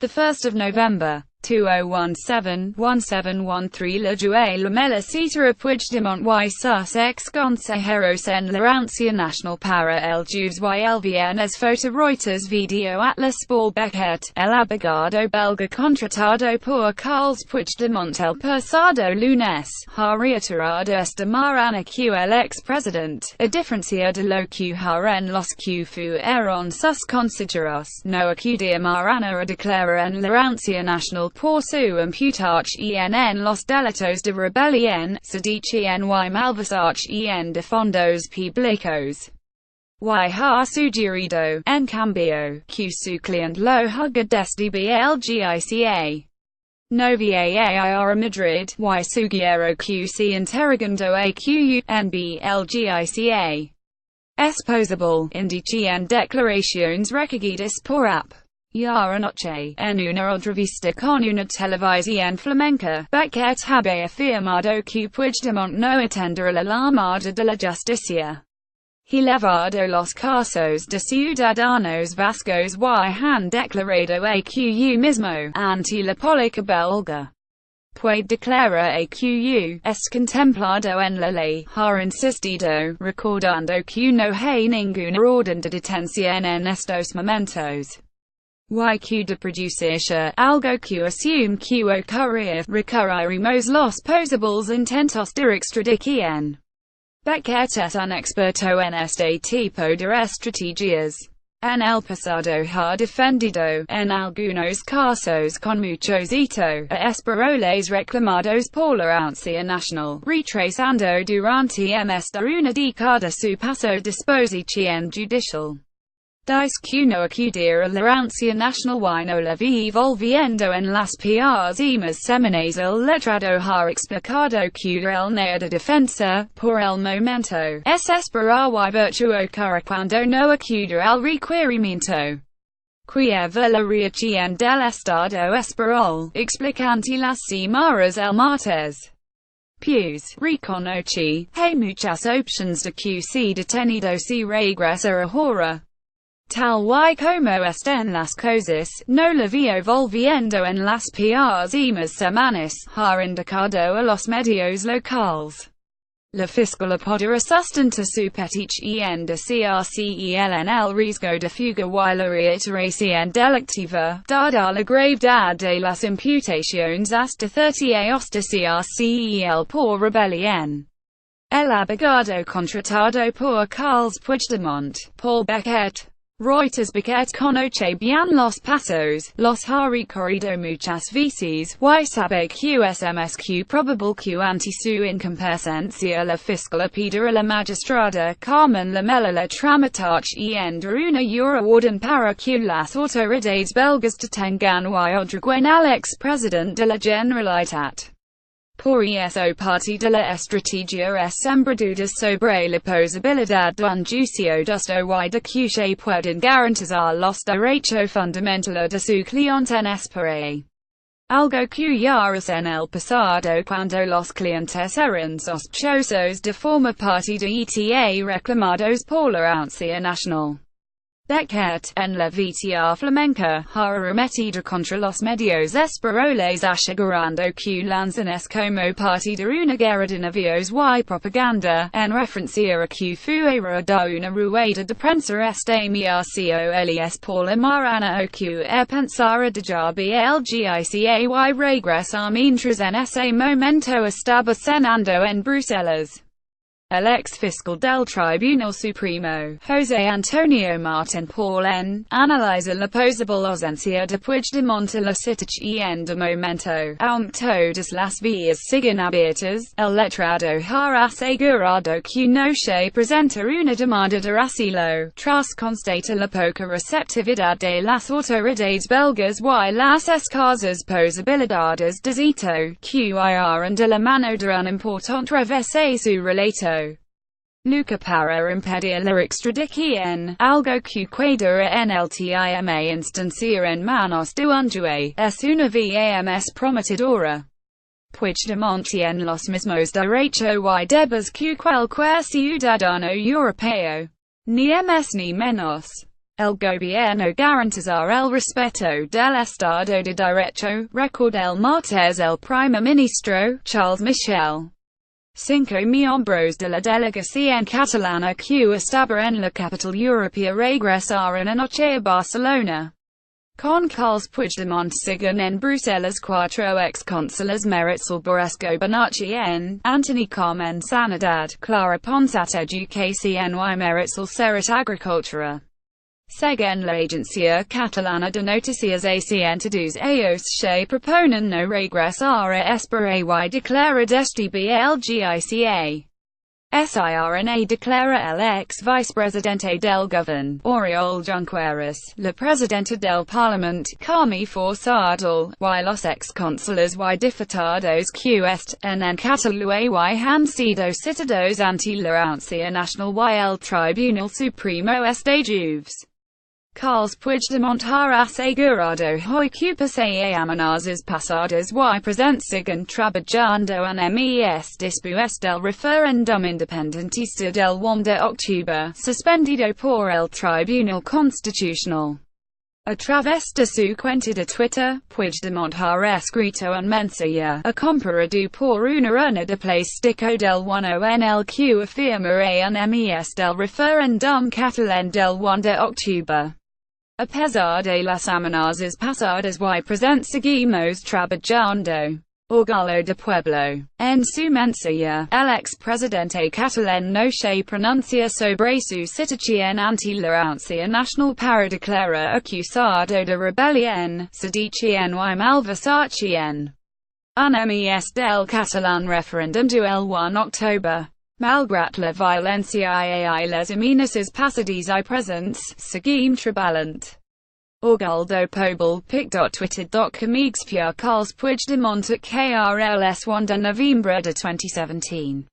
1st of November. 2017-1713 Le Jouet Lamela cita a Puigdemont y sus exconsejeros en la Auncia Nacional para el jueves y el viernes Foto REUTERS Video ATLASPaul Bekaert, el abogado belga contratado por Carles Puigdemont el pasado lunes, ha reiterado esta mañana que el expresidente, a diferencia de lo que en los que fueron sus consejeros, no acudió mañana a declarar en la Auncia Nacional por su imputación en los delitos de rebelión, sedición y malversación de fondos públicos. Y ha sugerido, en cambio, que su cliente lo haga desde belgica. Novia a Madrid, y sugiero que se interrogando a que en belgica. Es posible, indican declaraciones recogidas por anoche, en una entrevista con una televisión flamenca, Bekaert había afirmado que Puigdemont no atenderá la llamada de la justicia. He llevado los casos de ciudadanos vascos y han declarado a que mismo, ante la policía belga. Puigd declara a que es contemplado en la ley, ha insistido, recordando que no hay ninguna orden de detención en estos momentos. Y que de producirse algo que asume que ocurrirá, recorreremos los posibles intentos de extradición. Bekaert es un experto en este tipo de estrategias. En el pasado ha defendido, en algunos casos con mucho éxito, a españoles reclamados por la Auncia Nacional, retrasando durante más de una década su paso a disposición judicial. Dice que no acudir a la Auncia Nacional y no la vi volviendo en las próximas semanas. El letrado ha explicado que el neo de defensa, por el momento, es esperar y virtuoso cuando no acudir al requerimiento. Cueva la reacción del Estado español, explicante las cimarras el martes. Puig reconoce, hay muchas opciones de que se detenido si regresa ahora. Tal y como están las cosas, no la veo volviendo en las próximas semanas, ha indicado a los medios locales. La fiscalía podrá sustentar su petición de cárcel en el riesgo de fuga y la reiteración delictiva, dada la gravedad de las imputaciones hasta 30 años de cárcel por rebelión. El abogado contratado por Carles Puigdemont, Paul Bekaert, Reuters Bekaert conoce bien los pasos, los ha recorrido muchas veces, y sabe que es más que probable que ante su incomparecencia la fiscalía pida a la magistrada Carmen Lamela la tramitación de una orden para que las autoridades belgas detengan y otorguen al expresidente de la Generalitat. Por eso parte de la estrategia es sembrar dudas sobre la posibilidad de un juicio justo y de que se pueden garantizar los derechos fundamentales de su cliente en España. Algo que ya es en el pasado cuando los clientes eran sospechosos de formar parte de ETA reclamados por la Auncia Nacional. Bekaert, en la VTR flamenca, ha arremetido contra los medios españoles asegurando que lanzan es como parte de una guerra de navíos y propaganda, en referencia a que fuera de una rueda de prensa este miércoles por la mañana o que pensara dejar belgica y regresar mientras en ese momento estaba cenando en Bruselas. El ex fiscal del Tribunal Supremo, José Antonio Martín Porlen, analiza la posible ausencia de Puigdemont a la situación de momento, aunque todas las vías siguen abiertas. El letrado ha asegurado que no se presenta una demanda de asilo, tras constatar la poca receptividad de las autoridades belgas y las escasas posibilidades de éxito que hay de la mano de un importante revés a su relato. Luca para impedir la extradición, algo que quedará en el tema instancia en manos de un juez, es una vía más prometedora. Puigdemont tiene los mismos derechos y deberes que cualquier ciudadano europeo. Ni más ni menos. El gobierno garantizar el respeto del Estado de Derecho, record el martes el primer ministro, Charles Michel. 5 miembros de la delegación catalana que estaba en la capital europea regresaron anoche a Barcelona. Con Carles Puigdemont siguen en Bruselas 4 excónsules Marisol Borrasco Bonachien, Antoni Carmen Sanidad, Clara Ponsat Educación y Marisol Serrat Agricultura. Según la agencia catalana de noticias Asientados ellos se proponen no regresar a España y declara desde belgica. SIRNA declara el ex-vicepresidente del gobierno, Oriol Junqueras, la presidenta del Parlamento, Carme Forçador, y los excónsules y diputados que están en Catalu y han sido citados ante la Auncia Nacional y el Tribunal Supremo este jueves. Carles Puigdemont ha asegurado hoy que pese a amenazas pasadas y presentes siguen trabajando en mes después del referéndum independentista del 1 de octubre, suspendido por el Tribunal Constitucional. A través de su cuenta de Twitter, Puigdemont ha escrito un mensaje acompañado por una urna de plástico del 1 en el que afirma en mes del referéndum catalán del 1 de octubre. A pesar de las amenazas pasadas y presentes seguimos trabajando. Orgullo de pueblo. En su mensaje, el expresidente catalán no se pronuncia sobre su situación ante la Auncia Nacional para declarar acusado de rebelión, sedición y malversación. Un mes del catalán referéndum del 1 octubre. Malgrat la violencia y les amenazas pasadas y presentes, seguim treballant. Orgullo do Poble pic.twitter.com explica Carles Puigdemont at KRLS 1 de novembre de 2017.